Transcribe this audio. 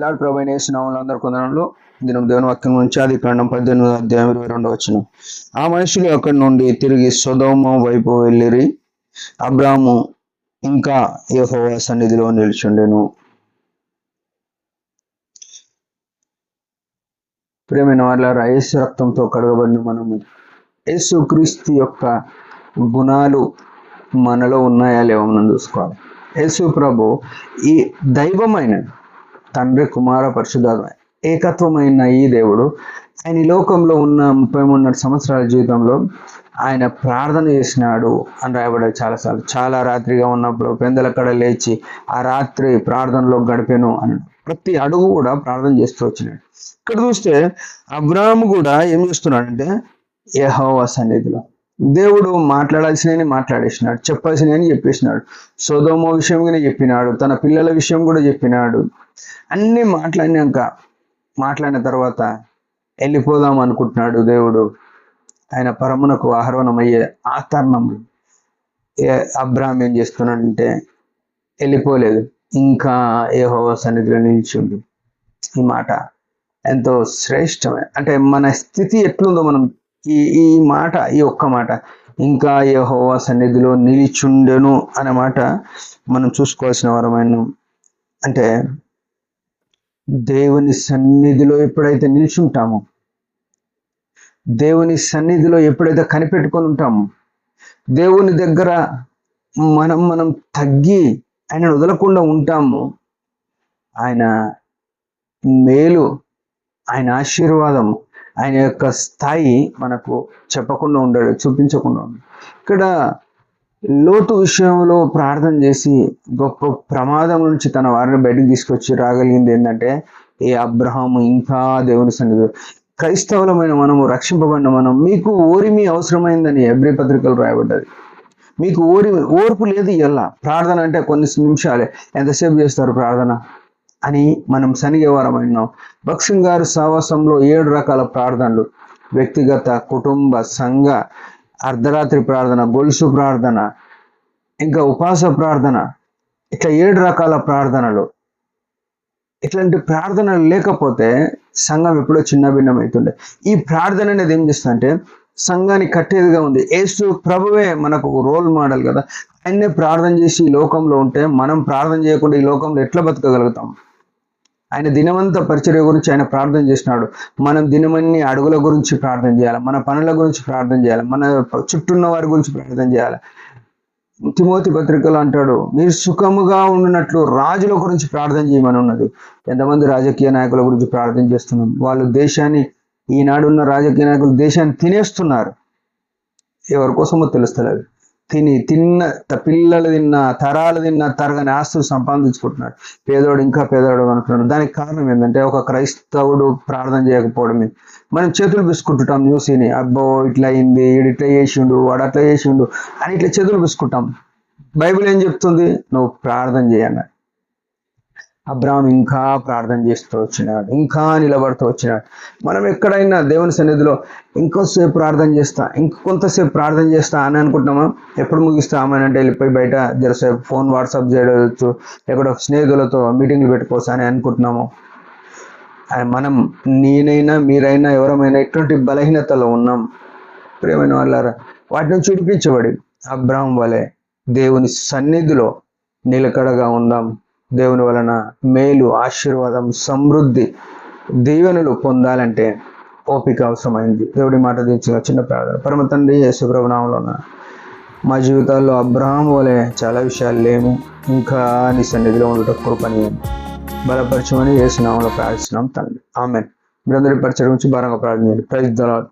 Lord ప్రభు అయిన యేసు నామములో అందరి కొందరంలో దినం దేవుని వాక్యం నుంచి ఆదికాండం 18:22 ఆ మనుషులు అక్కడి నుండి తిరిగి సొదొమ వైపు వెళ్ళిరి. అబ్రాము ఇంకా యెహోవా సన్నిధిలో నిలిచుండెను. ప్రియమైన వారలారా, యేసు రక్తంతో కడగబడిన మనము యేసు క్రీస్తు యొక్క గుణాలు మనలో ఉన్నాయా లేవో మనం చూసుకోవాలి. యేసు ప్రభు ఈ దైవమైన తండ్రి కుమార పరిశుద్ధాత్మ ఏకత్వమైన ఈ దేవుడు ఆయన ఈ లోకంలో ఉన్న 33 సంవత్సరాల జీవితంలో ఆయన ప్రార్థన చేసినాడు అని రాయబడ్డది చాలాసార్లు. చాలా రాత్రిగా ఉన్నప్పుడు పెందలక్కడ లేచి ఆ రాత్రి ప్రార్థనలో గడిపాను అని ప్రతి అడుగు కూడా ప్రార్థన చేస్తూ వచ్చినాడు. ఇక్కడ చూస్తే అబ్రాహాము కూడా ఏం చేస్తున్నాడంటే యెహోవా సన్నిధిలో దేవుడు మాట్లాడాల్సినవి మాట్లాడేసినాడు, చెప్పాల్సినవి చెప్పేసినాడు. సొదొమ విషయం కూడా చెప్పినాడు, తన పిల్లల విషయం కూడా చెప్పినాడు. అన్ని మాట్లాడిన తర్వాత వెళ్ళిపోదాం అనుకుంటున్నాడు దేవుడు. ఆయన పరమునకు ఆహ్వానమయ్యే ఆ తరుణంలో అబ్రాహాం ఏం చేస్తున్నాడంటే వెళ్ళిపోలేదు, ఇంకా యెహోవా సన్నిధిలో నిలిచిండు. ఈ మాట ఎంతో శ్రేష్టమే. అంటే మన స్థితి ఎట్లుందో మనం ఈ మాట, ఈ ఒక్క మాట ఇంకా యెహోవా సన్నిధిలో నిలిచుండెను అనే మాట మనం చూసుకోవాల్సిన వారమైన. అంటే దేవుని సన్నిధిలో ఎప్పుడైతే నిల్చుంటామో, దేవుని సన్నిధిలో ఎప్పుడైతే కనిపెట్టుకొని ఉంటామో, దేవుని దగ్గర మనం తగ్గి ఆయన వదలకుండా ఉంటాము, ఆయన మేలు, ఆయన ఆశీర్వాదం, ఆయన యొక్క స్థాయి మనకు చెప్పకుండా ఉండడు, చూపించకుండా ఉండడు. ఇక్కడ లోతు విషయంలో ప్రార్థన చేసి గొప్ప ప్రమాదం నుంచి తన వారిని బయటకు తీసుకొచ్చి రాగలిగింది ఏంటంటే ఈ అబ్రహాము ఇంకా దేవుని సన్నిధి. క్రైస్తవులమైన మనము, రక్షింపబడిన మనం, మీకు ఓరిమి అవసరమైందని హెబ్రీ పత్రికలు రాయబడ్డది. మీకు ఓర్పు లేదు. ఇలా ప్రార్థన అంటే కొన్ని నిమిషాలే, ఎంతసేపు చేస్తారు ప్రార్థన అని మనం సనిగేవారమైనాం. భక్సింగ్ గారు సావాసంలో 7 రకాల ప్రార్థనలు, వ్యక్తిగత, కుటుంబ, సంఘ, అర్ధరాత్రి ప్రార్థన, గొలుసు ప్రార్థన, ఇంకా ఉపవాస ప్రార్థన, ఇట్లా 7 రకాల ప్రార్థనలు. ఇట్లాంటి ప్రార్థనలు లేకపోతే సంఘం ఎప్పుడో చిన్న భిన్నమవుతుండే. ఈ ప్రార్థన అనేది ఏం చేస్తుందంటే సంఘాన్ని కట్టేదిగా ఉంది. యేసు ప్రభువే మనకు రోల్ మోడల్ కదా. ఆయన్నే ప్రార్థన చేసి ఈ లోకంలో ఉంటే మనం ప్రార్థన చేయకుండా ఈ లోకంలో ఎట్లా బతకగలుగుతాం? ఆయన దినమంతా పరిచర్య గురించి ఆయన ప్రార్థన చేసినాడు. మనం దినమన్ని అడుగుల గురించి ప్రార్థన చేయాలి, మన పనుల గురించి ప్రార్థన చేయాలి, మన చుట్టూన్న వారి గురించి ప్రార్థన చేయాలి. తిమోతి పత్రికలు అంటాడు, మీరు సుఖముగా ఉన్నట్లు రాజుల గురించి ప్రార్థన చేయమని ఉన్నది. ఎంతమంది రాజకీయ నాయకుల గురించి ప్రార్థన చేస్తున్నాం. వాళ్ళు దేశాన్ని, ఈనాడున్న రాజకీయ నాయకులు దేశాన్ని తినేస్తున్నారు. ఎవరి కోసమో తెలుస్తలేదు. పిల్లలు తిన్నా, తరాలు తిన్నా తరగని ఆస్తులు సంపాదించుకుంటున్నారు. పేదోడు ఇంకా పేదోడు అనుకుంటున్నాడు. దానికి కారణం ఏంటంటే ఒక క్రైస్తవుడు ప్రార్థన చేయకపోవడమే. మనం చేతులు బిసుకుంటుంటాం న్యూస్ని, అబ్బో ఇట్లా అయింది, ఇట్లా చేసిండు, వాడు అట్లా చేసిండు అని ఇట్లా చేతులు బిసుకుంటాం. బైబిల్ ఏం చెప్తుంది? నువ్వు ప్రార్థన చేయన్నాడు. అబ్రాహాం ఇంకా ప్రార్థన చేస్తూ వచ్చినాడు, ఇంకా నిలబడుతూ వచ్చినాడు. మనం ఎక్కడైనా దేవుని సన్నిధిలో ఇంకోసేపు ప్రార్థన చేస్తా, ఇంకొంతసేపు ప్రార్థన చేస్తా అని అనుకుంటున్నామా? ఎప్పుడు ముగిస్తామని అంటే వెళ్ళిపోయి బయట జరసేపు ఫోన్ వాట్సాప్ చేయవచ్చు, ఎక్కడో స్నేహితులతో మీటింగ్లు పెట్టుకోవచ్చు అని అనుకుంటున్నాము. మనం, నేనైనా మీరైనా ఎవరమైనా ఎటువంటి బలహీనతలో ఉన్నాం. ప్రియమైన వాళ్ళారా, వాటి నుంచి విడిపించబడి అబ్రాహాం వలె దేవుని సన్నిధిలో నిలకడగా ఉందాం. దేవుని వలన మేలు, ఆశీర్వాదం, సమృద్ధి, దీవెనలు పొందాలంటే ఓపిక అవసరమైంది. దేవుడి మాట దించిన చిన్న ప్రార్థన. పరమ తండ్రి యేసు ప్రభు నామమున మా జీవితాల్లో అబ్రహాం వలె చాలా విషయాలు లేము, ఇంకా నీ సన్నిధిలో ఉండటం కృపని బలపరచమని యేసు నామములో ప్రార్థిస్తున్నాం తండ్రి. ఆమేన్. మీరందరి పరిచయం గురించి భారంగా ప్రార్థన చేయండి. Praise the lord.